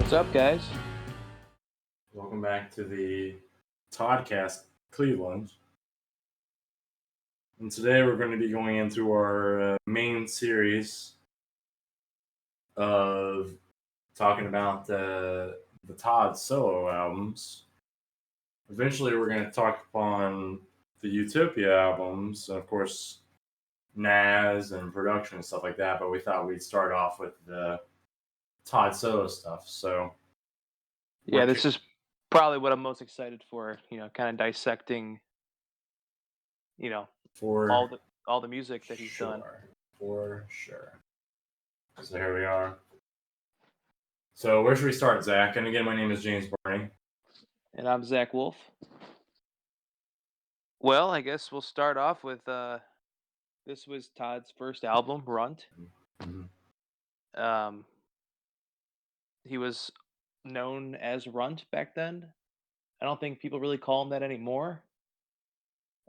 What's up, guys? Welcome back to the Toddcast Cleveland. And today we're going to be going into our main series of talking about the Todd solo albums. Eventually we're going to talk upon the Utopia albums, and of course Nazz and production and stuff like that, but we thought we'd start off with the Todd solo stuff. So Yeah, this is probably what I'm most excited for, kind of dissecting, for all the music that he's done. For sure. So here we are. So where should we start, Zach? And again, my name is James Barney. And I'm Zack Wolfe. Well, I guess we'll start off with this was Todd's first album, RUNT. Mm-hmm. He was known as RUNT back then. I don't think people really call him that anymore.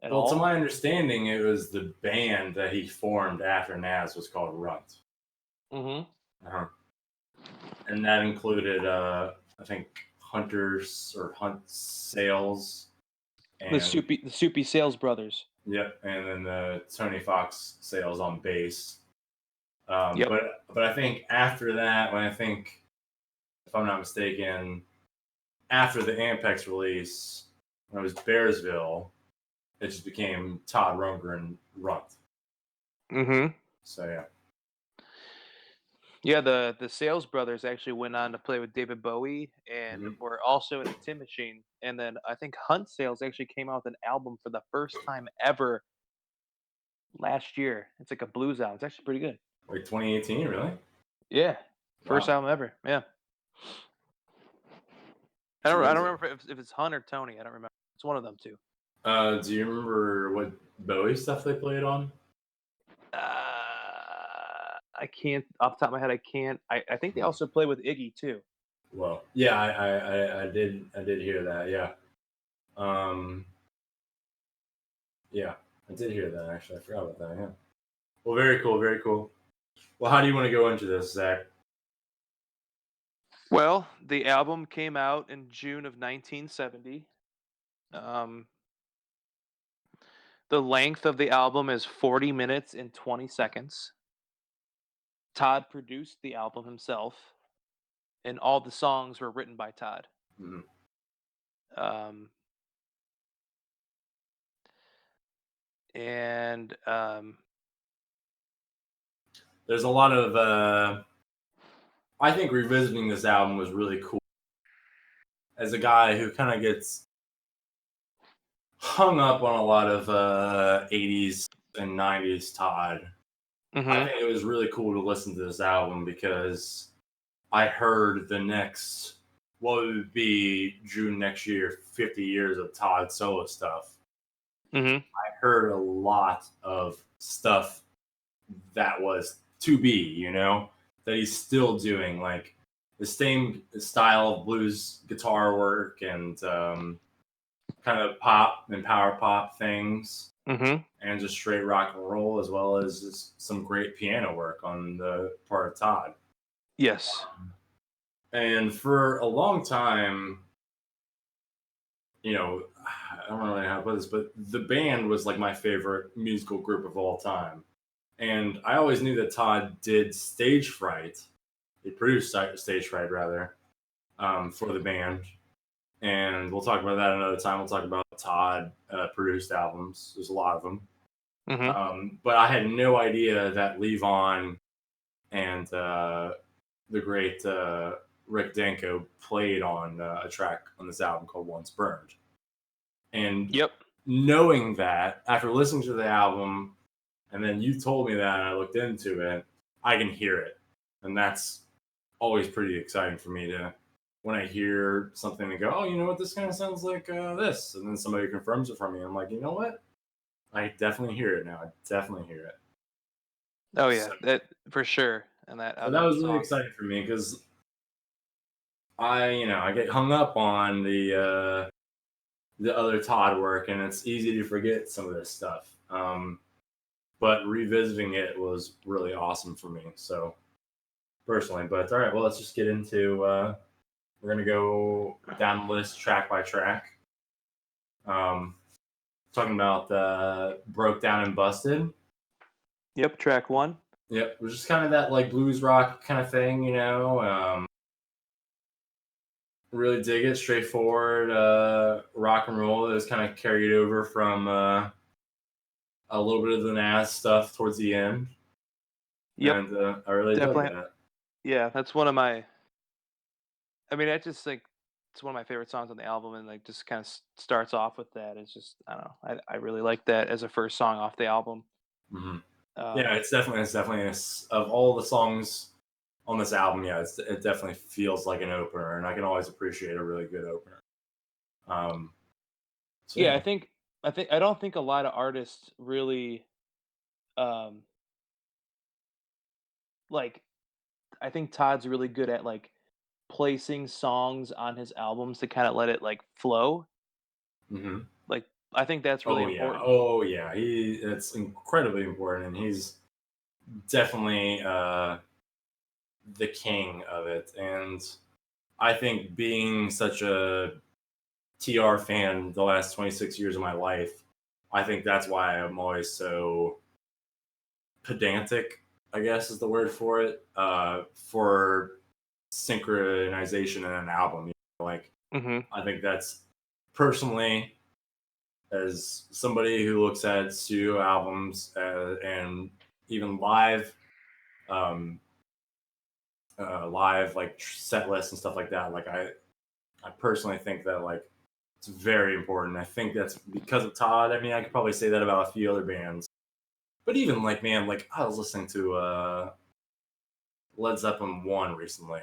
Well, to my understanding, it was the band that he formed after Nazz was called RUNT. Mm-hmm. Uh-huh. And that included, I think, Hunt Sales. And, the Soupy Sales Brothers. Yep, and then the Tony Fox Sales on bass. Yep. But I think after that, if I'm not mistaken, after the Ampex release, when it was Bearsville, it just became Todd Rundgren RUNT. Mm-hmm. So yeah. Yeah, the Sales Brothers actually went on to play with David Bowie and were also in the Tin Machine. And then I think Hunt Sales actually came out with an album for the first time ever last year. It's like a blues album. It's actually pretty good. Like 2018, really? Yeah, first album ever. Yeah. I don't remember if it's Hunt or Tony. I don't remember. It's one of them two. Do you remember what Bowie stuff they played on? I can't off the top of my head. I can't. I think they also play with Iggy too. Well, yeah, I did hear that. Yeah, yeah, I did hear that actually. I forgot about that. Yeah. Well, very cool, very cool. Well, how do you want to go into this, Zach? Well, the album came out in June of 1970. The length of the album is 40 minutes and 20 seconds. Todd produced the album himself, and all the songs were written by Todd. Mm-hmm. There's a lot of I think revisiting this album was really cool. As a guy who kind of gets hung up on a lot of 80s and 90s Todd, I think it was really cool to listen to this album because I heard the next, what would be June next year, 50 years of Todd solo stuff. I heard a lot of stuff that was to be, that he's still doing, like the same style of blues guitar work and kind of pop and power pop things. And just straight rock and roll, as well as just some great piano work on the part of Todd. Yes. And for a long time, I don't really know how to put this, but the band was like my favorite musical group of all time. And I always knew that Todd did Stage Fright. He produced Stage Fright, rather, for the band. And we'll talk about that another time. We'll talk about Todd produced albums. There's a lot of them. But I had no idea that Levon and the great Rick Danko played on a track on this album called Once Burned. And knowing that, after listening to the album, and then you told me that and I looked into it, I can hear it. And that's always pretty exciting for me to, when I hear something and go, oh, you know what, this kind of sounds like this. And then somebody confirms it for me. I'm like, you know what? I definitely hear it now. I definitely hear it. Oh, yeah, that for sure. And that was really exciting for me because I get hung up on the other Todd work, and it's easy to forget some of this stuff. But revisiting it was really awesome for me. So personally, but all right, well, let's just get into We're gonna go down the list track by track. Talking about Broke Down and Busted. Yep, track 1. Yep, it was just kind of that like blues rock kind of thing, you know. Really dig it, straightforward rock and roll that was kind of carried over from a little bit of the Nazz stuff towards the end. Yep, and I really dug that. Yeah, that's one of my. I mean, I just think it's one of my favorite songs on the album, and like just kind of starts off with that. It's just I don't know. I really like that as a first song off the album. Mm-hmm. Yeah, it's definitely of all the songs on this album. Yeah, it definitely feels like an opener, and I can always appreciate a really good opener. So yeah, I don't think a lot of artists really, like I think Todd's really good at like placing songs on his albums to kind of let it like flow. Mm-hmm. Like I think that's really important. It's incredibly important, and he's definitely the king of it. And I think being such a TR fan the last 26 years of my life, I think that's why I'm always so pedantic, I guess is the word for it, for synchronization in an album. You know, like, I think that's personally, as somebody who looks at studio albums and even live, live like set lists and stuff like that. Like I personally think that like it's very important. I think that's because of Todd. I mean, I could probably say that about a few other bands, but even like man, like I was listening to Led Zeppelin 1 recently,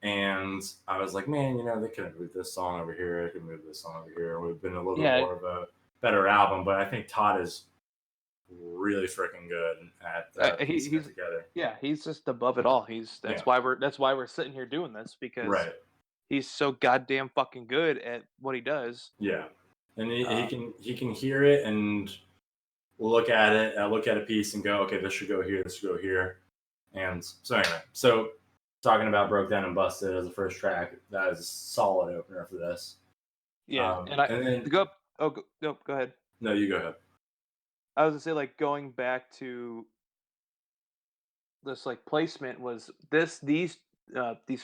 and I was like, man, you know, they could have moved this song over here. They could move this song over here. It would have been a little bit more of a better album. But I think Todd is really freaking good at piecing it together. Yeah, he's just above it all. Why we're sitting here doing this, because he's so goddamn fucking good at what he does. Yeah, and he can hear it and look at it, look at a piece and go, okay, this should go here, this should go here. And so anyway, so talking about Broke Down and Busted as the first track, that is a solid opener for this. Yeah, and then go ahead. No, you go ahead. I was gonna say, like, going back to this like placement was these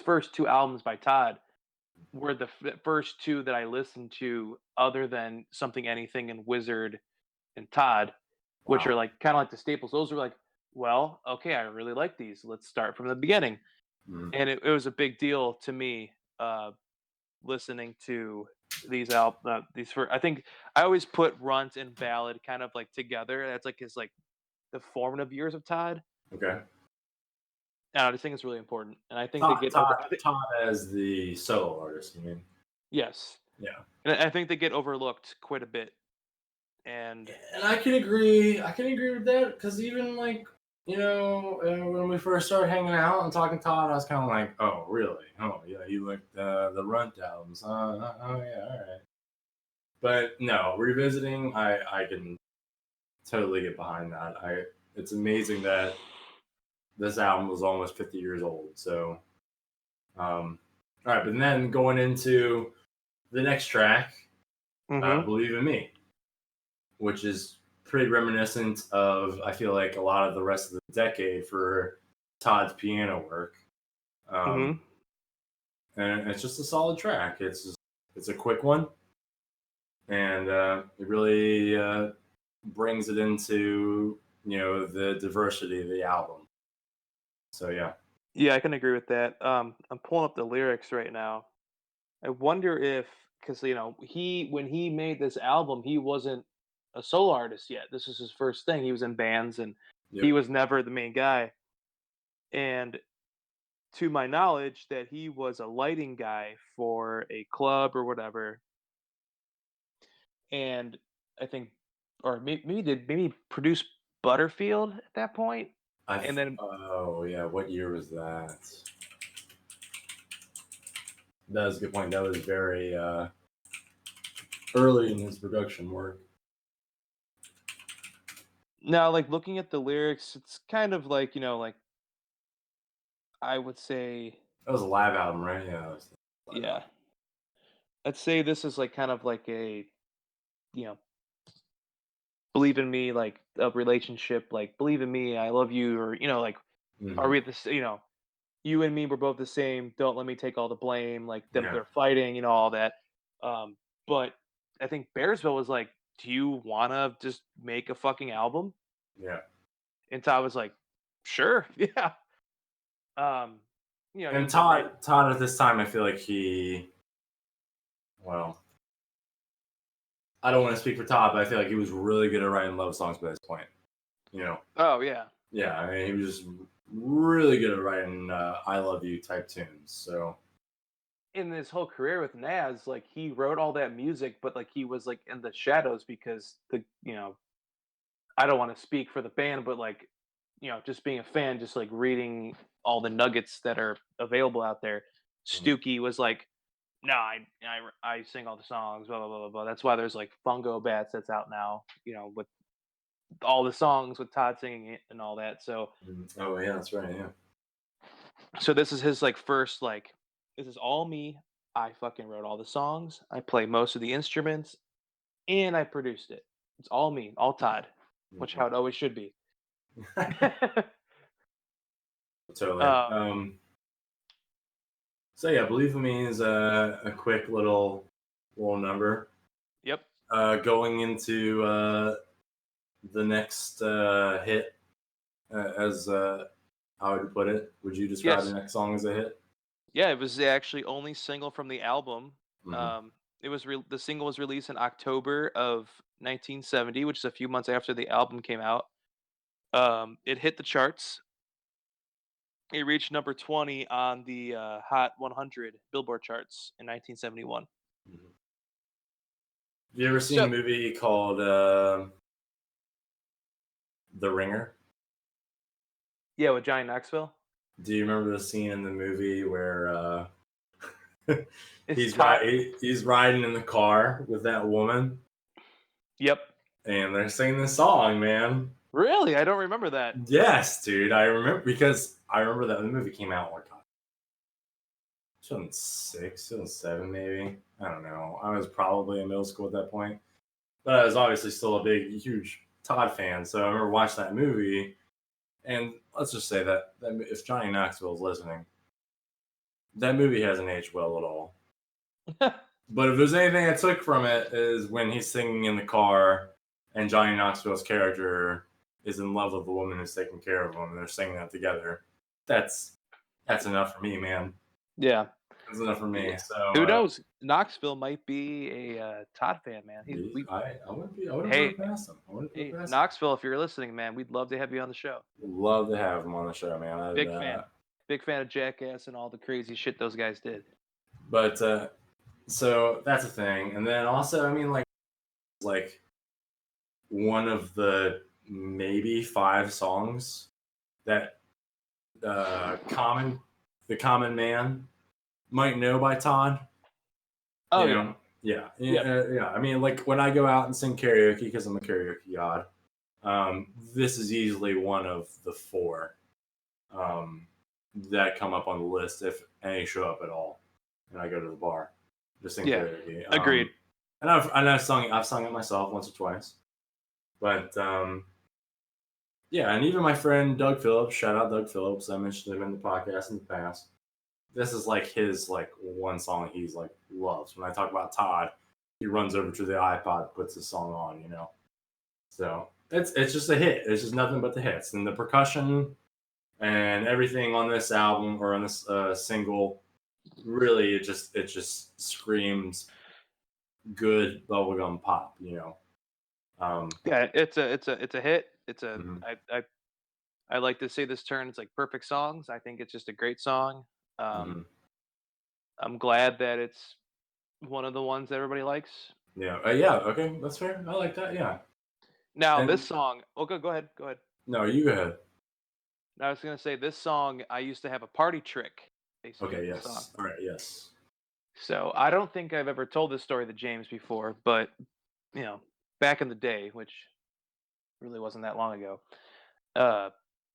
first two albums by Todd were the first two that I listened to other than Something Anything and Wizard and Todd, which are like kind of like the staples. Those were like, well, okay, I really like these. Let's start from the beginning. And it was a big deal to me listening to these I think I always put Runt and Ballad kind of like together. That's like his like the formative years of Todd. Okay. And I just think it's really important. And I think Todd as the solo artist, you mean? Yes. Yeah. And I think they get overlooked quite a bit. And I can agree with that, because even like, you know, when we first started hanging out and talking Todd, I was kind of like, oh, really? Oh, yeah, you like the Runt albums? Oh, yeah, all right. But no, revisiting, I can totally get behind that. It's amazing that this album was almost 50 years old. So, all right, but then going into the next track, Believe in Me, which is pretty reminiscent of, I feel like, a lot of the rest of the decade for Todd's piano work. And it's just a solid track. It's a quick one, and it really brings it into, you know, the diversity of the album. So yeah, I can agree with that. I'm pulling up the lyrics right now. I wonder if, because you know, when he made this album, he wasn't a solo artist yet. This was his first thing. He was in bands, and he was never the main guy. And to my knowledge, that he was a lighting guy for a club or whatever. And I think, or maybe produce Butterfield at that point. And then, oh yeah, what year was that? That was a good point. That was very early in his production work. now, like looking at the lyrics, it's kind of like, you know, like I would say that was a live album, right? Yeah. But Yeah. I'd say this is like kind of like a, you know, believe in me, like a relationship, like believe in me, I love you, or like, are mhm, we the you know, you and me, we're both the same. Don't let me take all the blame. Like them, yeah, they're fighting, all that. But I think Bearsville was like, do you wanna just make a fucking album? yeah. And Todd was like, sure, yeah. Um, And he's been writing. Todd at this time, I feel like well, I don't want to speak for Todd, but I feel like he was really good at writing love songs by this point. You know, Oh yeah. yeah, I mean, he was just really good at writing "I Love You" type tunes. So, In his whole career with Nazz, like he wrote all that music, but like he was like in the shadows because I don't want to speak for the band, but like, just being a fan, just like reading all the nuggets that are available out there. mhm, Stookie was like, no, I sing all the songs, blah blah blah blah blah. That's why there's like Fungo Bats that's out now, with all the songs with Todd singing it and all that. So oh yeah, that's right. Yeah, this is his like first like this is all me. I fucking wrote all the songs. I play most of the instruments and I produced it. It's all me, all Todd, which mhm. how it always should be. Totally. um, So yeah, "Believe in Me" is a quick little number. yep. Going into the next hit, as how would you put it? Would you describe the Yes. next song as a hit? Yeah, it was the actually only single from the album. Hmm. The single was released in October of 1970, which is a few months after the album came out. It hit the charts. It reached number 20 on the Hot 100 Billboard charts in 1971. Have you ever seen So, the movie called The Ringer? yeah, with Johnny Knoxville, Do you remember the scene in the movie where it's Todd. he's riding in the car with that woman Yep. and they're singing this song, man? Really? I don't remember that. Yes, dude. I remember because I remember that when the movie came out, like 2006, 2007, maybe. I don't know. I was probably in middle school at that point, but I was obviously still a big, huge Todd fan. So I remember watching that movie, and let's just say that if Johnny Knoxville is listening, that movie hasn't aged well at all. But if there's anything I took from it is when he's singing in the car, and Johnny Knoxville's character is in love with the woman who's taking care of him, and they're singing that together. That's that's enough for me, man. Yeah. That's enough for me. Yeah. So Who knows? Knoxville might be a Todd fan, man. I wouldn't put Hey, it past him. I wouldn't put it hey, past him. Knoxville, if you're listening, man, we'd love to have you on the show. Love to have him on the show, man. Big fan. Big fan of Jackass and all the crazy shit those guys did. But so that's a thing, and then also, I mean, like one of the maybe five songs that the common man might know by Todd. Oh You yeah. know, yeah, Yep. yeah. I mean, like when I go out and sing karaoke because I'm a karaoke god. This is easily one of the four um, that come up on the list if any show up at all, and I go to the bar to sing Yeah. karaoke. Agreed. And I've sung it myself once or twice, but yeah, and even my friend Doug Phillips, shout out Doug Phillips, I mentioned him in the podcast in the past. This is like his like one song he's like loves. When I talk about Todd, he runs over to the iPod, puts the song on, you know. So it's just a hit. It's just nothing but the hits and the percussion and everything on this album or on this single. Really, it just screams good bubblegum pop, you know. Yeah, it's a hit. It's a Mhm, I like to say this term. It's like perfect songs. I think it's just a great song. Um, mhm. I'm glad that it's one of the ones that everybody likes. Yeah, yeah, okay, that's fair. I like that. Yeah, Now this and song. Oh, go ahead. Go ahead. no, you go ahead. Now, I was gonna say this song. I used to have a party trick based off Okay, this song. yes, all right, yes. So I don't think I've ever told this story to James before, but you know, back in the day, which really wasn't that long ago, uh,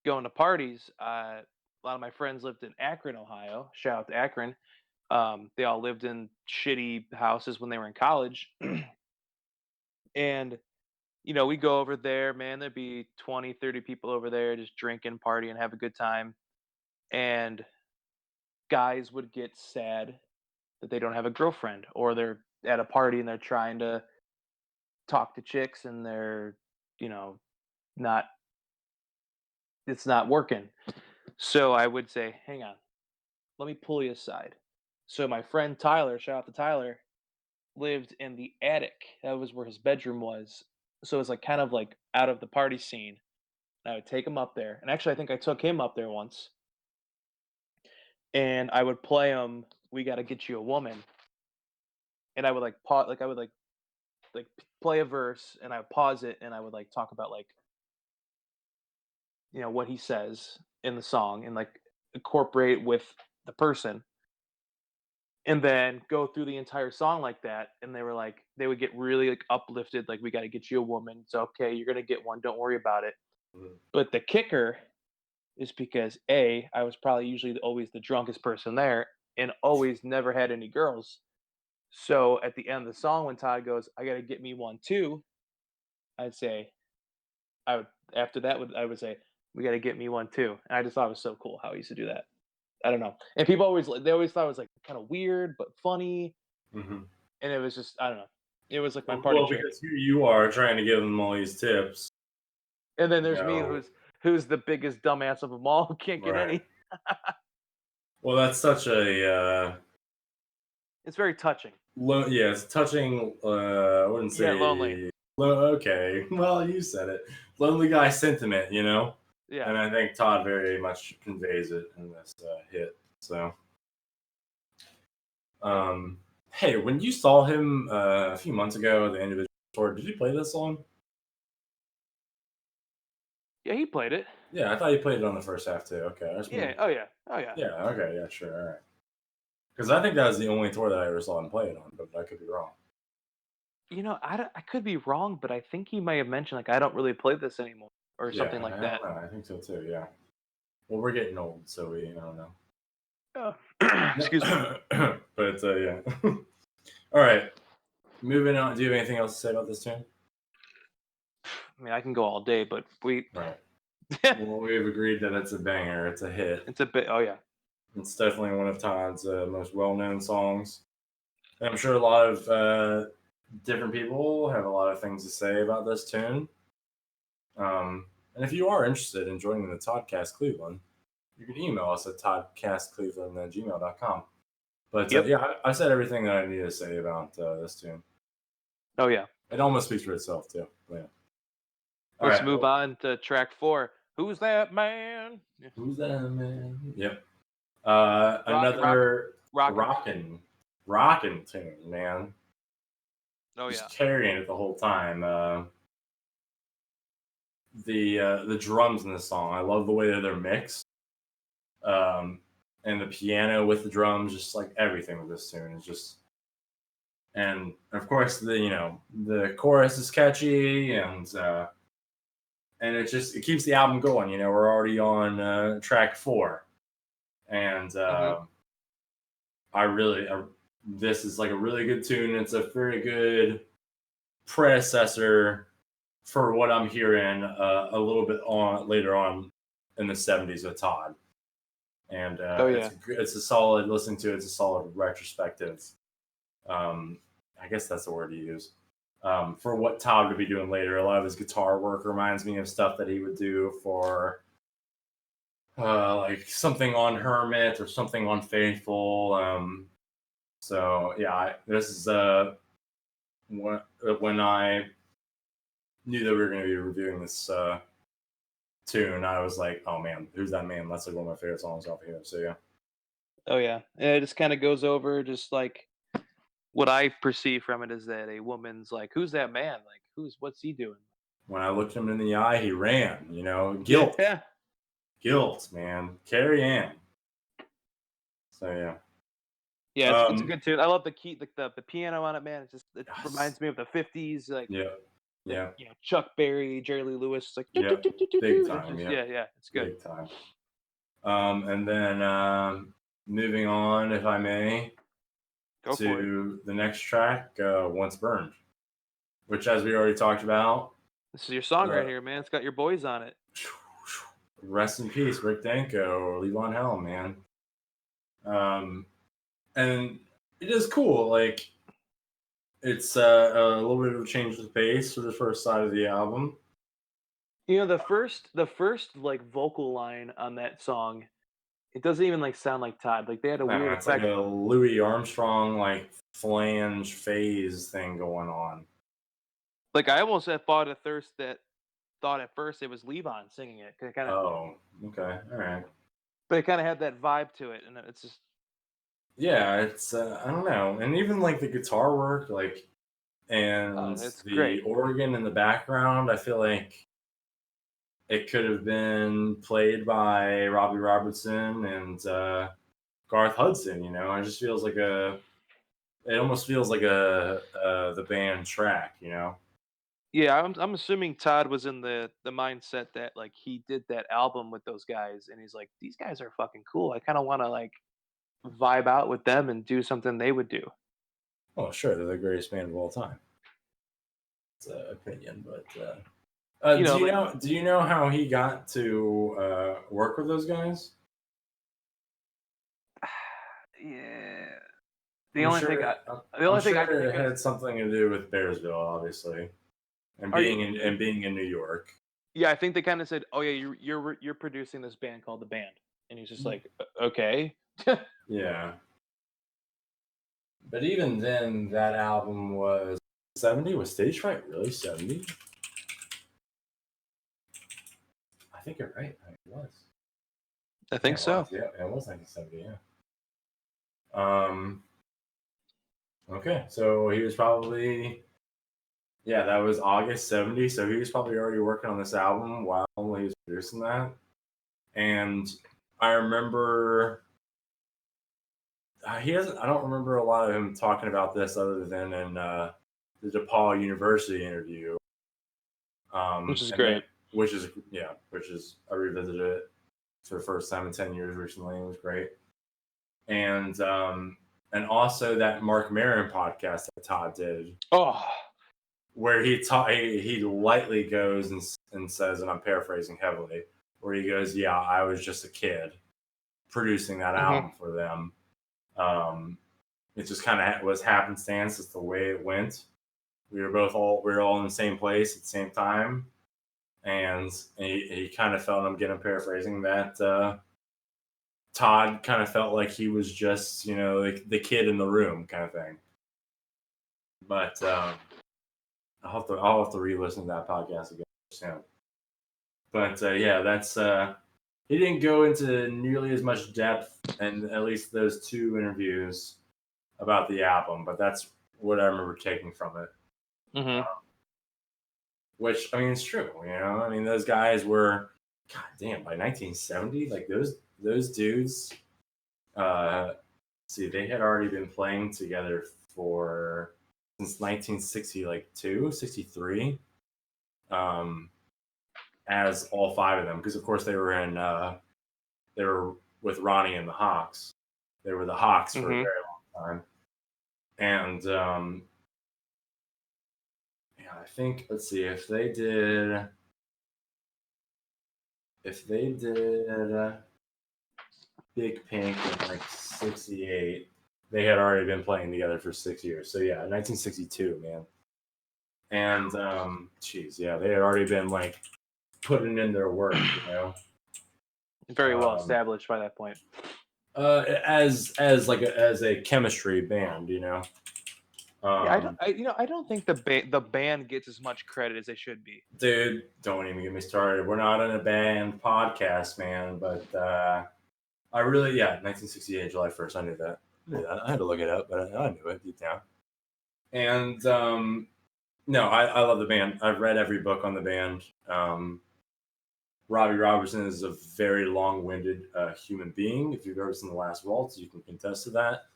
going to parties. A lot of my friends lived in Akron, Ohio. Shout out to Akron. They all lived in shitty houses when they were in college, and we go over there, man. There'd be 20, 30 people over there just drinking, partying, have a good time, and guys would get sad that they don't have a girlfriend, or they're at a party and they're trying to talk to chicks and they're, you know, not it's not working. So I would say, "Hang on, let me pull you aside." So my friend Tyler, shout out to Tyler, lived in the attic. That was where his bedroom was. So it's like kind of like out of the party scene. And I would take him up there. And actually I think I took him up there once. And I would play him "We Gotta Get You a Woman." And I would like pause, like I would play a verse and I would pause it and I would like talk about like, what he says in the song and like incorporate with the person and then go through the entire song like that. And they were like, they would get really like uplifted, like, "We got to get you a woman. It's okay. You're going to get one. Don't worry about it." Mhm. But the kicker is because I was probably usually always the drunkest person there and always never had any girls. So at the end of the song, when Todd goes, "I got to get me one too," I'd say, I would, after that, I would say, "We got to get me one too." And I just thought it was so cool how he used to do that. I don't know. And people always they always thought it was like kind of weird but funny, Mhm. and it was just I don't know. It was like my party Well, trick. because here you are trying to give them all these tips, And then you there's me know, who's the biggest dumbass of them all who can't get right? any. Well, that's such a It's very touching, yeah, it's touching. I wouldn't yet lonely. say okay. Well, you said it. Lonely guy sentiment, Yeah. and I think Todd very much conveys it in this hit. So, um, hey, when you saw him a few months ago at the individual tour, did you play this song? Yeah, he played it. Yeah, I thought you played it on the first half too. Okay, I just Yeah. wanted. Oh yeah. Oh yeah. Yeah, okay, yeah, sure, all right. Because I think that was the only tour that I ever saw him play it on, but I could be wrong. I could be wrong, but I think he may have mentioned like I don't really play this anymore or Yeah, something like I that. don't know. I think so too. Yeah. Well, we're getting old, so I don't know. Oh. No, Excuse me. but yeah. All right, moving on. Do you have anything else to say about this tune? I mean, I can go all day, but Right. Well, we've agreed that it's a banger. It's a hit. it's a bit. Oh yeah. It's definitely one of Todd's most well-known songs. And I'm sure a lot of different people have a lot of things to say about this tune. And if you are interested in joining the Toddcast Cleveland, you can email us at toddcastcleveland@gmail.com. But Yep. yeah, I said everything that I need to say about this tune. Oh yeah. It almost speaks for itself too. Yeah. All Let's right. move Well, on to track 4. Who's that man? Yeah. who's that man? Yep. Rock, rock, Another rockin'. rockin' tune, man. Oh yeah. Just carrying it the whole time. The drums in this song, I love the way that they're mixed. And the piano with the drums, just like everything with this tune is just. And of course, the chorus is catchy, and it keeps the album going. We're already on track 4, and Mhm. this is like a really good tune. It's a very good predecessor for what I'm hearing a little bit on later on in the '70s with Todd, and Oh it's yeah. it's a solid listening to. It's a solid retrospective. Um, I guess that's the word to use. For what Todd would be doing later, a lot of his guitar work reminds me of stuff that he would do for like something on Hermit or something on Faithful. So yeah, this is when I knew that we were going to be reviewing this tune. I was like, oh man, who's that man? That's like one of my favorite songs off here. So yeah, Oh yeah. And it just kind of goes over just like what I perceive from it is that a woman's like, "Who's that man? Like, what's he doing?" when I looked him in the eye, he ran. Guilt, Yeah. guilt, man, Carrie Ann. So yeah, Yeah, it's a um, good tune. I love the key, the piano on it, man. It yes, reminds me of the '50s, like yeah, like yeah, Chuck Berry, Jerry Lee Lewis, like do do yep, do do do big do. It's time, just yep, yeah, it's good. big time. And then moving on, if I may, Go for it. to the next track, Once Burned, which, as we already talked about, This is your song right here, man. It's got your boys on it. rest in peace, Rick Danko or Levon Helm, man. And it is cool. Like, it's a little bit of a change of pace for the first side of the album. You know, the first like vocal line on that song, it doesn't even like sound like Todd. Like they had a weird It's like effect. a Louis Armstrong like flange phase thing going on. Like I almost had thought at first it was Levon singing it. Oh, okay, all right. But it kind of had that vibe to it, and it's just Yeah, it's I don't know, and even like the guitar work, like, and it's the great. organ in the background, I feel like it could have been played by Robbie Robertson and Garth Hudson. You know, it just feels like it almost feels like the band track. You know. Yeah, I'm assuming Todd was in the mindset that like he did that album with those guys, and he's like, these guys are fucking cool. I kind of want to like vibe out with them and do something they would do. Well, sure, they're the greatest band of all time. It's an opinion, but do you know how he got to work with those guys? Yeah. I'm sure it I had something to do with Bearsville, obviously, and being in New York. Yeah, I think they kind of said, "Oh yeah, you're producing this band called the Band," and he's just like, "Okay." Yeah, but even then, that album was 70. Was Stage Fright really 70? I think you're right. It was. I think so. Yeah, it was 1970. Yeah. Okay, so he was probably, yeah, that was August 70. So he was probably already working on this album while he was producing that. And I remember I don't remember a lot of him talking about this other than in the DePaul University interview. Which is great. Which is I revisited it for the first time in 10 years recently. It was great. And also that Mark Maron podcast that Todd did. Oh, Where he lightly goes and says, and I'm paraphrasing heavily, where he goes, "Yeah, I was just a kid producing that album for them. It just kind of was happenstance. It's the way it went. We were all in the same place at the same time, and he kind of felt, I'm paraphrasing, that Todd kind of felt like he was just, like the kid in the room kind of thing. But I'll have to re-listen to that podcast again soon. But yeah, that's he didn't go into nearly as much depth, and at least those two interviews about the album. But that's what I remember taking from it. Which, I mean, it's true. I mean, those guys were, god damn, by 1970, like those dudes. See, they had already been playing together since 1962, 63. As all five of them, because of course they were with Ronnie and the Hawks. They were the Hawks for a very long time. And I think, let's see, if they did Big Pink in like 68, they had already been playing together for 6 years. So yeah, 1962, man. And yeah, they had already been like putting in their work, very well established by that point. As a chemistry band, Yeah, I don't think the band gets as much credit as they should be. Dude, don't even get me started. We're not in a band podcast, man. But I really, 1968, July 1st. I knew that. I had to look it up, but I knew it deep down. And no, I love the band. I've read every book on the band. Robbie Robertson is a very long-winded human being. If you've ever seen The Last Waltz, you can contest to that.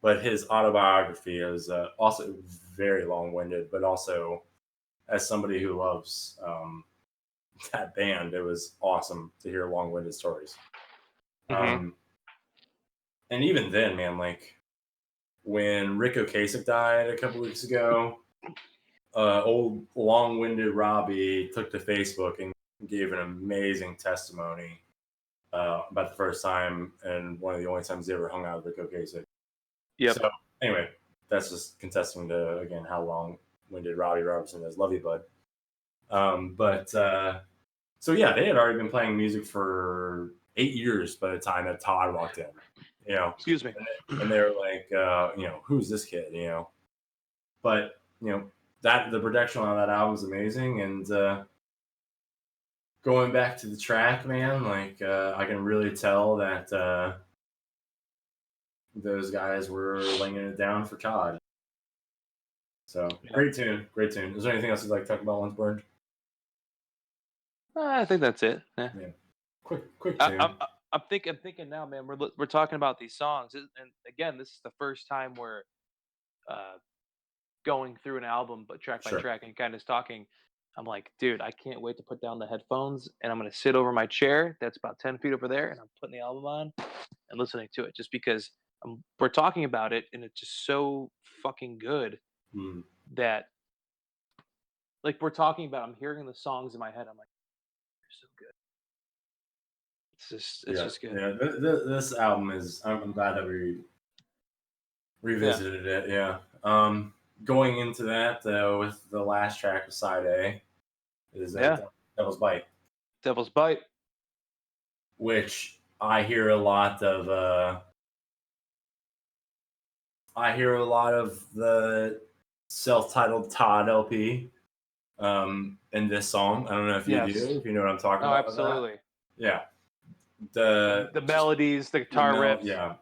But his autobiography is also very long-winded, but also, as somebody who loves that band, it was awesome to hear long-winded stories. And even then, man, like, when Rick Ocasek died a couple weeks ago, old long-winded Robbie took to Facebook and gave an amazing testimony about the first time and one of the only times they ever hung out with Rick Ocasek. Yep. So anyway, that's just contesting to, again, how long-winded Robbie Robertson is. Love you, bud. So yeah, they had already been playing music for 8 years by the time that Todd walked in. Excuse me. And they were like, who's this kid? But that the production on that album is amazing, and going back to the track, man, like I can really tell that those guys were laying it down for Todd. So great tune. Is there anything else you'd like to talk about once burned? I think that's it. Yeah. Quick tune. I'm thinking now, man. We're talking about these songs, and again, this is the first time we're going through an album, but track by track, and kind of talking. I'm like, dude, I can't wait to put down the headphones, and I'm gonna sit over my chair that's about 10 feet over there, and I'm putting the album on and listening to it, just because we're talking about it, and it's just so fucking good that, like, we're talking about. I'm hearing the songs in my head. I'm like, they're so good. It's just good. Yeah, this album is. I'm glad that we revisited it. Yeah. Going into that with the last track of side A is Devil's Bite. Devil's Bite, which I hear a lot of. I hear a lot of the self-titled Todd LP in this song. I don't know if you do, if you know what I'm talking about. Oh, absolutely. Yeah. The melodies, the guitar riffs. Yeah.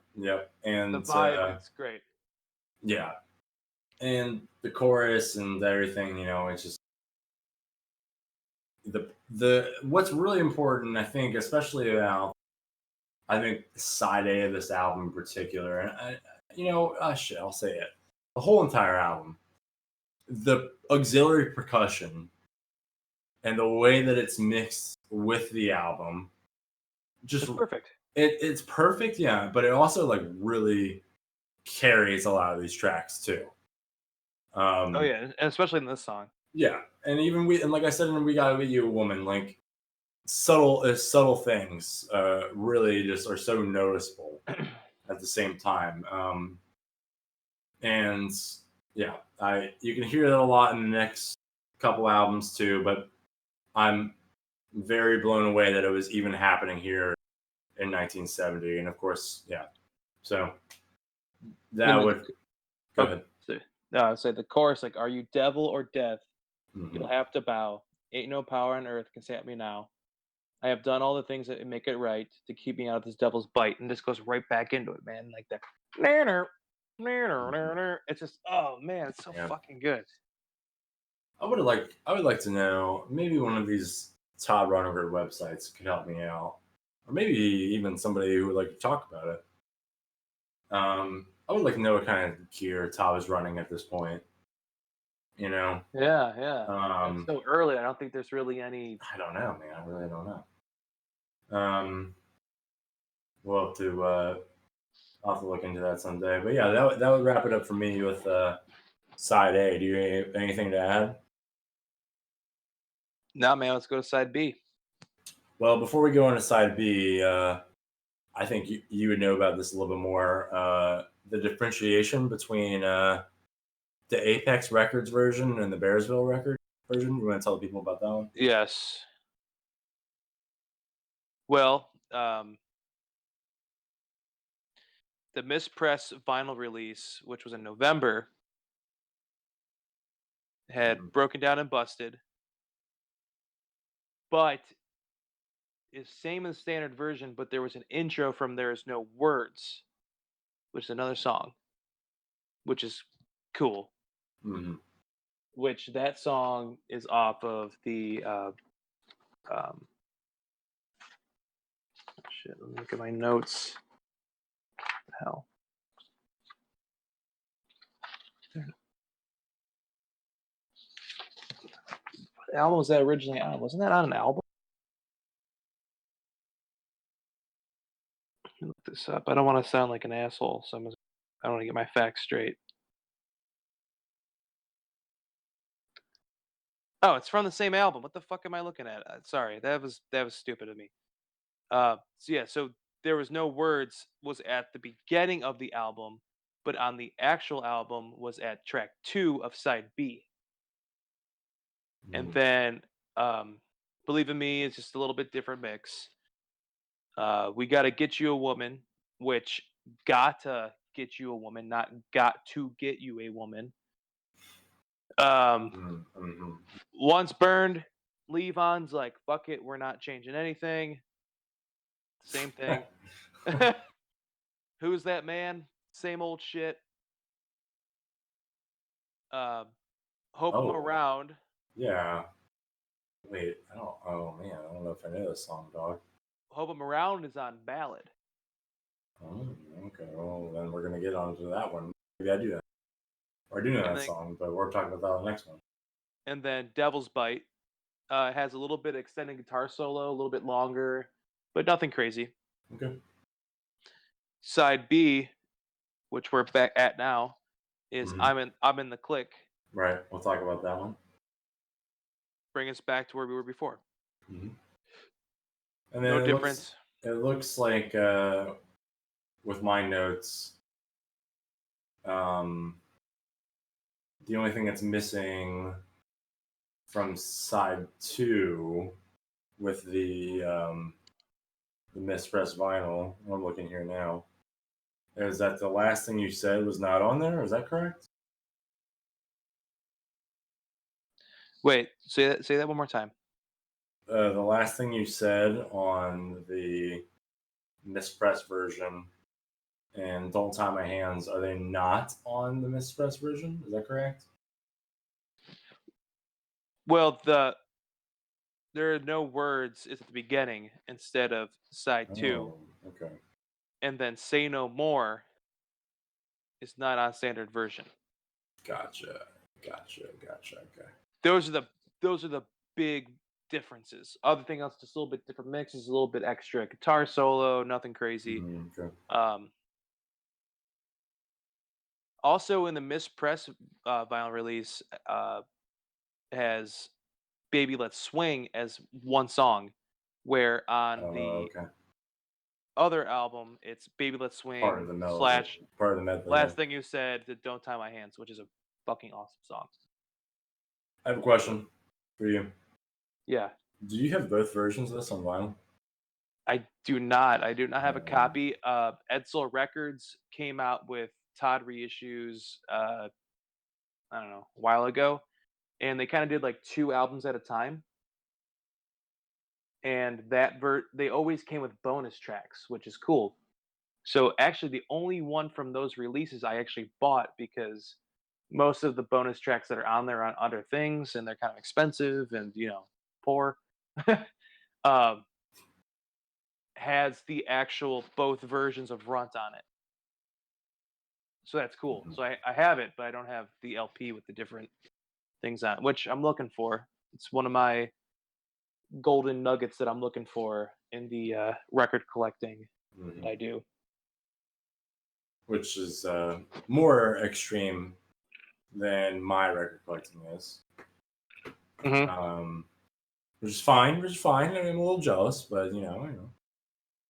And the vibe, it's great. Yeah. And the chorus and everything, it's just the what's really important, I think, especially about side A of this album in particular, and I'll say it. The whole entire album, the auxiliary percussion and the way that it's mixed with the album, just it's perfect. It's perfect, yeah, but it also like really carries a lot of these tracks too. Oh yeah, and especially in this song. Yeah, and even like I said in "We Gotta Be You a Woman," like subtle things really just are so noticeable at the same time. And yeah, you can hear that a lot in the next couple albums too, but I'm very blown away that it was even happening here in 1970. And of course, yeah. So that would go ahead. No, I would say the chorus, like, "Are you devil or death? You'll have to bow. Ain't no power on earth can save me now. I have done all the things that make it right to keep me out of this devil's bite." And this goes right back into it, man. Like that. It's just, oh man, it's so fucking good. I would like to know, maybe one of these Todd Rundgren websites could help me out, or maybe even somebody who would like to talk about it. I would like to know what kind of gear Todd was running at this point. Yeah. It's so early. I don't think there's really any. I don't know, man. I really don't know. We'll have to I'll have to look into that someday. But yeah, that would wrap it up for me with side A. Do you have anything to add? No, man. Let's go to side B. Well, before we go on to side B, I think you would know about this a little bit more. The differentiation between the Apex Records version and the Bearsville record version. You want to tell the people about that one? Yes. Well, the Mispress vinyl release, which was in November, had broken down and busted, but is same as standard version, but there was an intro from "There Is No Words," which is another song, which is cool. Which that song is off of the shit. Let me look at my notes. What the hell? What album was that originally on? Wasn't that on an album? Let me look this up. I don't want to sound like an asshole. So I want to get my facts straight. Oh, it's from the same album. What the fuck am I looking at? Sorry, that was stupid of me. So there was no words was at the beginning of the album, but on the actual album was at track 2 of side B. And then Believe in Me is just a little bit different mix. We Gotta Get You a Woman, which gotta get you a woman, not got to get you a woman. Once Burned, Levon's like, fuck it, we're not changing anything. Same thing. Who's That Man? Same old shit. Hope I'm Around. Yeah. Wait, I don't. Oh man, I don't know if I know this song, dog. Hope I'm Around is on Ballad. Oh, okay. Well, then we're gonna get onto that one. Maybe I do that. Or I do know that song, but we're talking about that on the next one. And then Devil's Bite has a little bit of extended guitar solo, a little bit longer, but nothing crazy. Okay. Side B, which we're back at now, is I'm in the Click. Right. We'll talk about that one. Bring us back to where we were before. And then no difference. It looks like with my notes, the only thing that's missing from side 2 with the mispressed vinyl, I'm looking here now, is that the last thing you said was not on there. Is that correct? Wait, say that one more time. The last thing you said on the mispressed version and Don't Tie My Hands, are they not on the mispressed version? Is that correct? Well, there are no words at the beginning instead of side 2. Okay. And then Say No More is not on standard version. Gotcha. Okay. Those are the big differences. Other thing else, just a little bit different mixes, a little bit extra guitar solo, nothing crazy. Okay. Also in the mispress vinyl release has Baby Let's Swing as one song, where on the other album it's Baby Let's Swing part of the medley. Last Thing You Said to Don't Tie My Hands, which is a fucking awesome song. I have a question for you. Yeah. Do you have both versions of this on vinyl? I do not. I do not have a copy. Edsel Records came out with Todd reissues, I don't know, a while ago. And they kind of did like 2 albums at a time. And they always came with bonus tracks, which is cool. So actually the only one from those releases I actually bought, because most of the bonus tracks that are on there are on other things and they're kind of expensive and, poor. Has the actual both versions of RUNT on it. So that's cool. So I have it, but I don't have the LP with the different things on it, which I'm looking for. It's one of my golden nuggets that I'm looking for in the record collecting that I do. Which is more extreme than my record collecting is. Which is fine. I mean, I'm a little jealous, but you know.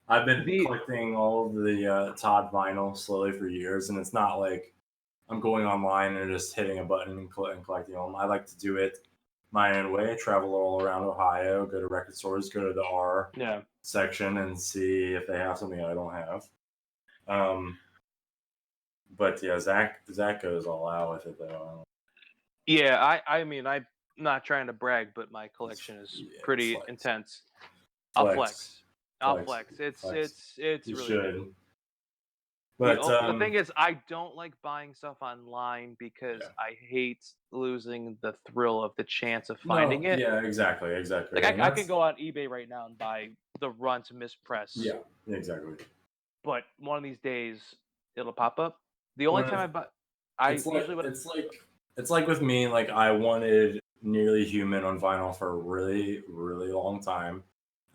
I've been collecting all of the Todd vinyl slowly for years, and it's not like I'm going online and just hitting a button and collecting them. I like to do it my own way. Travel all around Ohio, go to record stores, go to the R section, and see if they have something I don't have. But yeah, Zack goes all out with it though. Yeah, I mean, I'm not trying to brag, but my collection is pretty intense. I'll flex. It's you really should. good. But the thing is, I don't like buying stuff online because I hate losing the thrill of the chance of finding it. Yeah, exactly. Like I can go on eBay right now and buy the RUNT mispress. Yeah, exactly. But one of these days it'll pop up. The only time it's like with me. Like I wanted Nearly Human on vinyl for a really, really long time,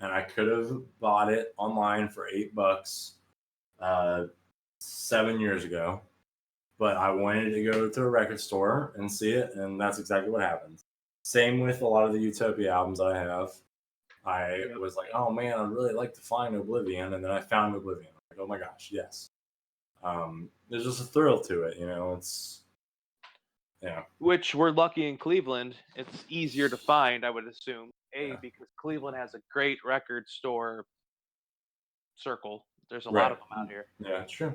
and I could have bought it online for $8 7 years ago, but I wanted to go to a record store and see it, and that's exactly what happened. Same with a lot of the Utopia albums I have. I was like, oh man, I'd really like to find Oblivion, and then I found Oblivion. Like, oh my gosh, yes. There's just a thrill to it, It's Which we're lucky in Cleveland. It's easier to find, I would assume. Because Cleveland has a great record store circle. There's a lot of them out here. Yeah, true.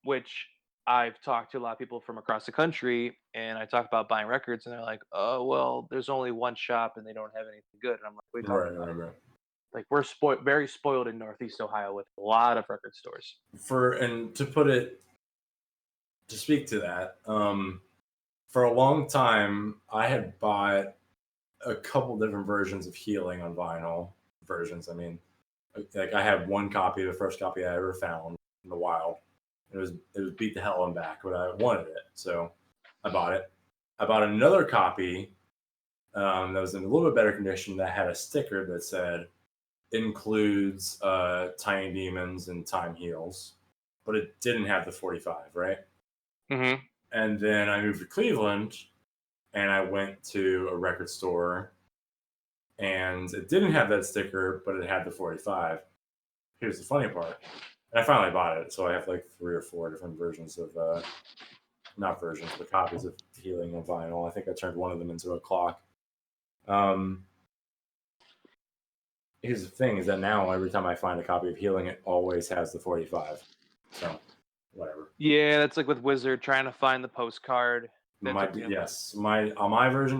Which I've talked to a lot of people from across the country, and I talk about buying records, and they're like, "Oh, well, there's only one shop, and they don't have anything good." And I'm like, "What are you talking about?" Right. Like, we're very spoiled in Northeast Ohio with a lot of record stores. To speak to that, for a long time, I had bought a couple different versions of Healing on vinyl versions. I mean, like I have one copy, the first copy I ever found in the wild. It was beat the hell and back, but I wanted it, so I bought it. I bought another copy that was in a little bit better condition that had a sticker that said includes Tiny Demons and Time Heals, but it didn't have the 45, right? Mm-hmm. And then I moved to Cleveland, and I went to a record store, and it didn't have that sticker, but it had the 45. Here's the funny part. And I finally bought it, so I have like 3 or 4 different versions of, not versions, but copies of Healing on vinyl. I think I turned one of them into a clock. Here's the thing, is that now every time I find a copy of Healing, it always has the 45. So, whatever. Yeah, that's like with Wizard trying to find the postcard. My version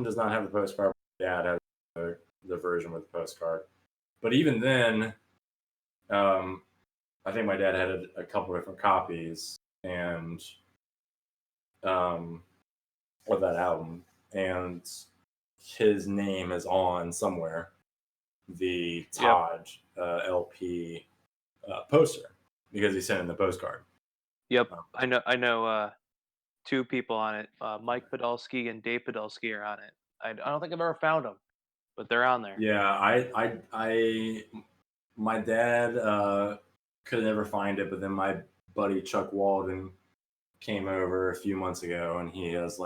does not have the postcard. My dad has the version with the postcard. But even then, I think my dad had a couple different copies and of that album, and his name is on somewhere the Todd LP poster because he sent in the postcard. Yep, I know 2 people on it. Mike Podolsky and Dave Podolsky are on it. I don't think I've ever found them, but they're on there. Yeah, my dad could never find it, but then my buddy Chuck Walden came over a few months ago, and he's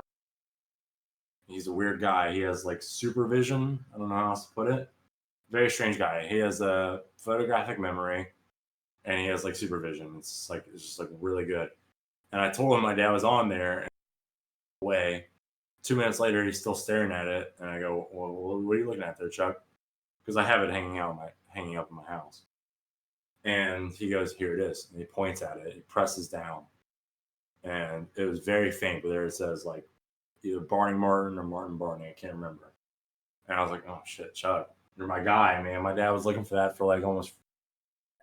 a weird guy. He has like supervision. I don't know how else to put it. Very strange guy. He has a photographic memory, and he has like supervision. It's just like really good. And I told him my dad was on there, and away. 2 minutes later, he's still staring at it, and I go, "Well, what are you looking at there, Chuck?" Because I have it hanging up in my house. And he goes, "Here it is." And he points at it. He presses down, and it was very faint, but there it says like either Barney Martin or Martin Barney. I can't remember. And I was like, "Oh shit, Chuck, you're my guy, man." My dad was looking for that for like almost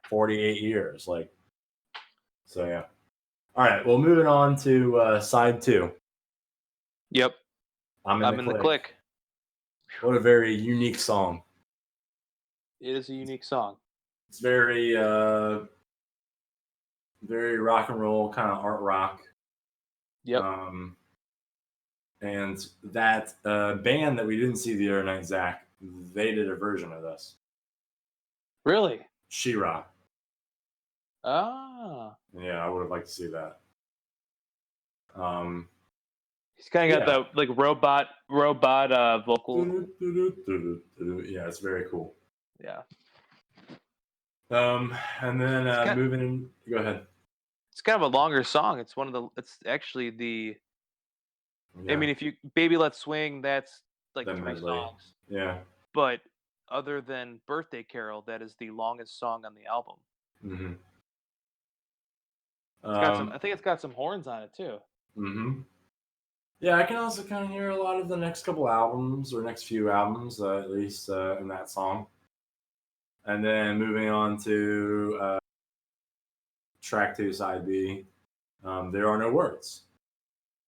48 years, like. So yeah. All right. Well, moving on to side 2. Yep. I'm in the click. What a very unique song. It is a unique song. It's very very rock and roll, kind of art rock. Yep. And that band that we didn't see the other night, Zack, they did a version of this. Really? She-Ra. Ah. Yeah, I would have liked to see that. He's kind of got the like robot vocal. Yeah, it's very cool. Yeah. And then moving in. Go ahead. It's kind of a longer song. It's actually the. Yeah. I mean, if you Baby Let's Swing, that's like 3 songs. Yeah. But other than Birthday Carol, that is the longest song on the album. Mm-hmm. I think it's got some horns on it too. Mm-hmm. Yeah, I can also kind of hear a lot of the next couple albums or next few albums, at least in that song. And then moving on to track 2, side B, There Are No Words.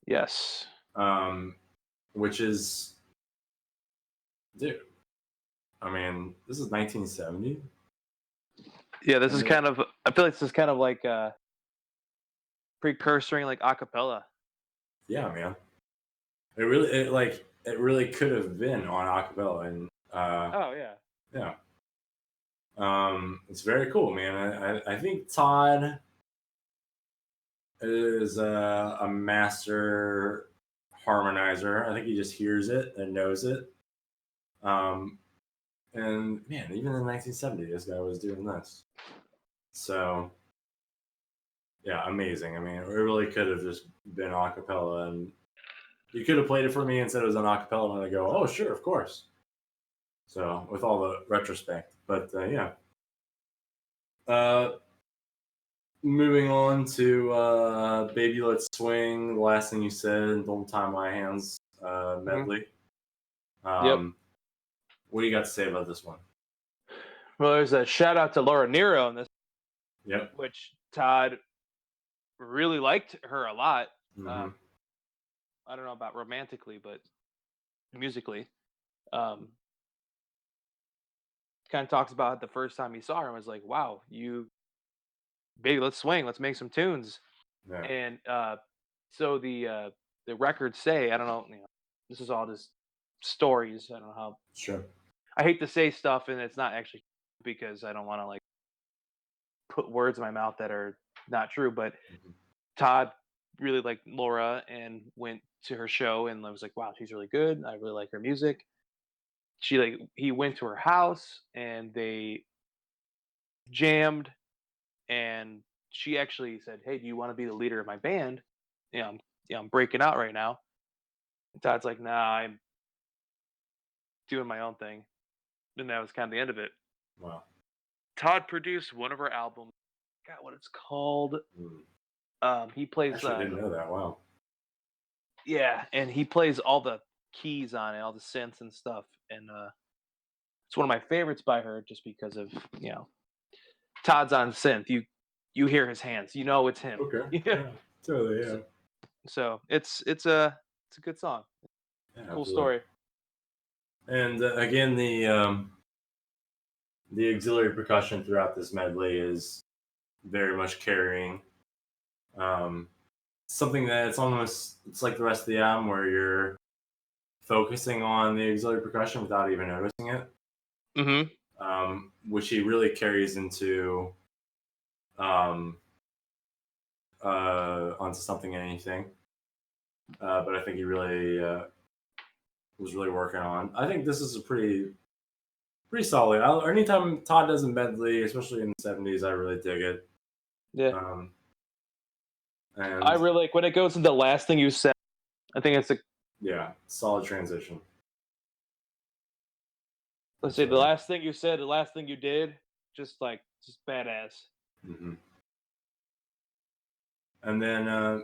Yes. Which is, dude, I mean, this is 1970. Yeah, this is kind of, I feel like this is kind of like precursoring like acapella. Yeah, man. It really could have been on acapella, and oh yeah. It's very cool, man. I think Todd is a master harmonizer. I think he just hears it and knows it. And man, even in 1970, this guy was doing this. So yeah, amazing. I mean, it really could have just been a cappella, and you could have played it for me and said it was an a cappella, and I go, oh sure, of course. So with all the retrospect, but yeah. Moving on to Baby Let's Swing, The Last Thing You Said, Don't Tie My Hands medley. Yep. What do you got to say about this one? Well, there's a shout out to Laura Nero in this. Yep. Which Todd really liked her a lot. Mm-hmm. I don't know about romantically, but musically. Kind of talks about it the first time he saw her and was like, wow, baby, let's swing, let's make some tunes. Yeah. And so the records say, I don't know, this is all just stories. I don't know how. Sure. I hate to say stuff and it's not actually because I don't want to like put words in my mouth that are not true, but Todd really liked Laura and went to her show and was like, wow, she's really good. I really like her music. He went to her house and they jammed, and she actually said, hey, do you want to be the leader of my band? I'm breaking out right now. And Todd's like, nah, I'm doing my own thing. And that was kind of the end of it. Wow. Todd produced one of her albums. I forgot what it's called. He plays. Actually, didn't know that. Wow. Yeah, and he plays all the keys on it, all the synths and stuff. And it's one of my favorites by her, just because of Todd's on synth. You hear his hands, it's him. Okay. Yeah. Totally. Yeah. So it's a good song. Yeah, cool absolutely. Story. And again, the auxiliary percussion throughout this medley is very much carrying. Something that it's like the rest of the album where you're focusing on the auxiliary percussion without even noticing it. Mm-hmm. Which he really carries into onto Something and Anything. But I think he really was really working on. I think this is a pretty solid. Anytime Todd does a medley, especially in the 70s, I really dig it. Yeah. And I really like when it goes into The Last Thing You Said. I think it's solid transition. Let's say the last thing you said, the last thing you did, just badass. Mm-hmm. And then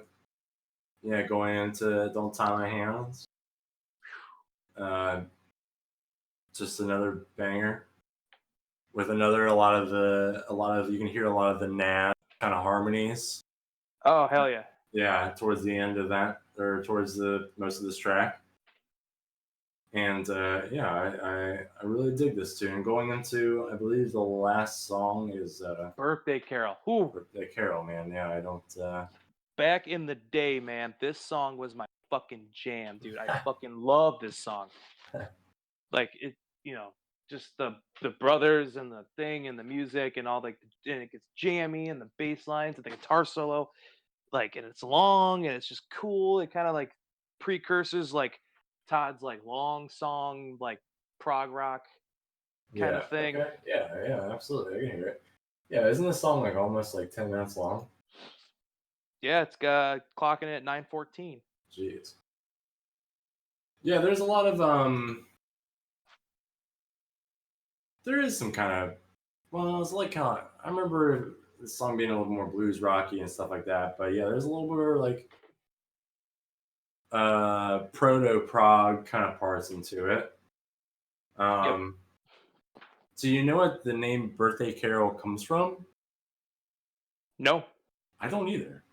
going into Don't Tie My Hands. Just another banger with a lot of you can hear a lot of the Nazz kind of harmonies. Oh hell yeah! Yeah, towards the end of that, or towards the most of this track. And I really dig this tune. Going into, I believe the last song is Birthday Carol. Ooh. Birthday Carol, man. Yeah, I don't. Back in the day, man, this song was my fucking jam, dude. I fucking love this song. Like it, just the brothers and the thing and the music and all, and it gets jammy and the bass lines and the guitar solo, and it's long and it's just cool. It kind of precursors Todd's long song prog rock kind of thing. Okay. Yeah, absolutely. I can hear it. Yeah, isn't this song almost 10 minutes long? Yeah, it's clocking it at 9:14. Jeez. Yeah, there's a lot of there is some kind of, well, it's I remember the song being a little more blues rocky and stuff like that, but yeah, there's a little bit of proto prog kind of parts into it. Yep. So you know what the name Birthday Carol comes from? No. I don't either.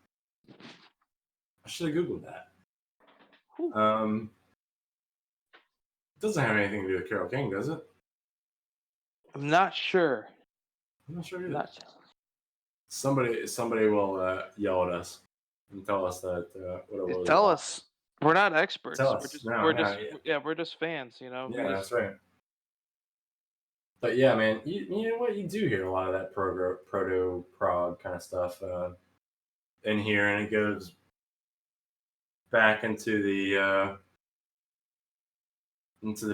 I should have Googled that. It doesn't have anything to do with Carole King, does it? I'm not sure. I'm not sure either. Somebody will yell at us and tell us that what it was. Tell us. We're not experts. Tell us. We're just fans, Yeah, that's right. But yeah, man, you know what? You do hear a lot of that proto prog kind of stuff. in here, and it goes back into the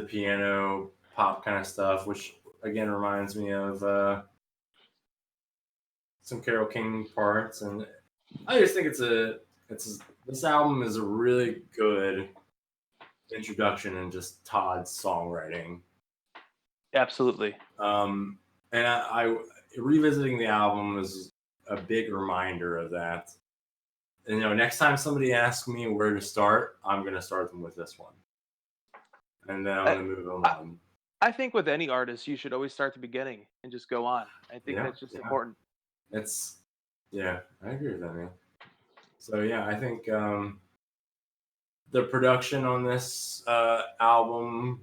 piano pop kind of stuff, which again reminds me of some Carole King parts, and I just think this album is a really good introduction in just Todd's songwriting. Absolutely. And I revisiting the album is a big reminder of that. And next time somebody asks me where to start, I'm gonna start them with this one, and then I'm gonna move them on. I think with any artist, you should always start at the beginning and just go on. I think that's just important. I agree with that, man. So yeah, I think the production on this album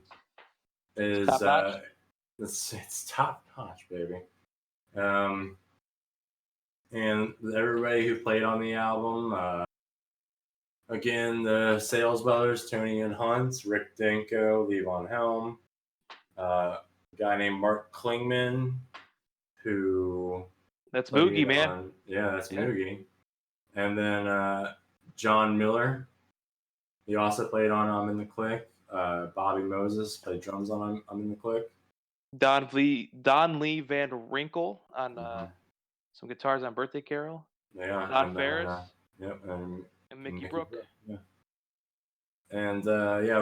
is top-notch. It's top notch, baby. And everybody who played on the album, again, the Sales Brothers, Tony and Hunt, Rick Denko, Levon Helm, a guy named Mark Klingman, who that's Moogie, man. That's Moogie. And then John Miller, he also played on I'm in the Click. Bobby Moses played drums on I'm in the Click. Don Lee Van Winkle on some guitars on Birthday Carol. Yeah. Don Ferris. And Mickey Brook. Yeah. And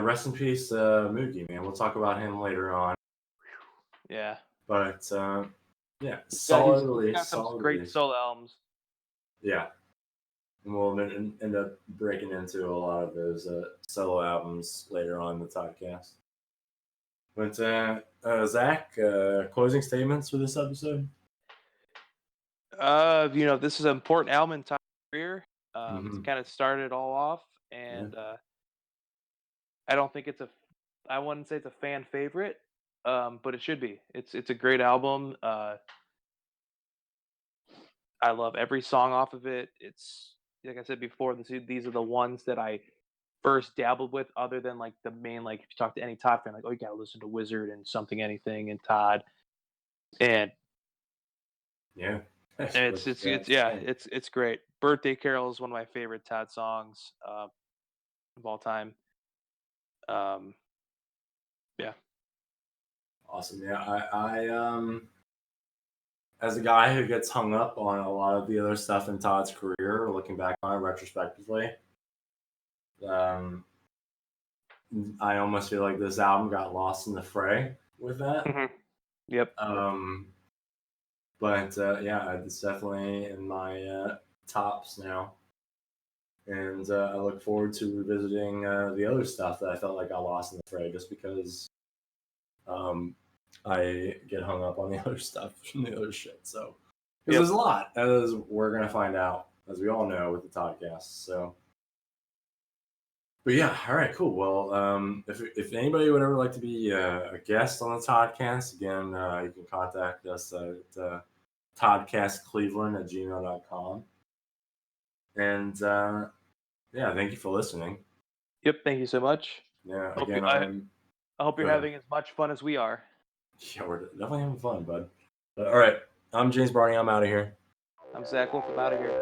rest in peace, Moogie, man. We'll talk about him later on. Yeah. But solid release. Some great solo albums. Yeah. And we'll end up breaking into a lot of those solo albums later on in the Toddcast. But Zack, closing statements for this episode? This is an important album in Todd's career. It's kind of started it all off, and I don't think I wouldn't say it's a fan favorite, but it should be. It's a great album. I love every song off of it. It's like I said before, these are the ones that I first dabbled with, other than like the main, like if you talk to any Todd fan, like, oh, you gotta listen to Wizard and Something Anything and Todd, and it's great. Birthday Carol is one of my favorite Todd songs of all time. Awesome. Yeah, I as a guy who gets hung up on a lot of the other stuff in Todd's career, looking back on it retrospectively, I almost feel like this album got lost in the fray with that. Yep. But it's definitely in my tops now, and I look forward to revisiting the other stuff that I felt like got lost in the fray, just because I get hung up on the other stuff and the other shit. So there's a lot, as we're gonna find out, as we all know, with the Toddcast. So, but yeah, all right, cool. Well, if anybody would ever like to be a guest on the Toddcast, again, you can contact us at toddcastcleveland@gmail.com. And thank you for listening. Yep, thank you so much. Yeah, I hope you're having as much fun as we are. Yeah, we're definitely having fun, bud. But, all right, I'm James Barney. I'm out of here. I'm Zack Wolfe. I'm out of here.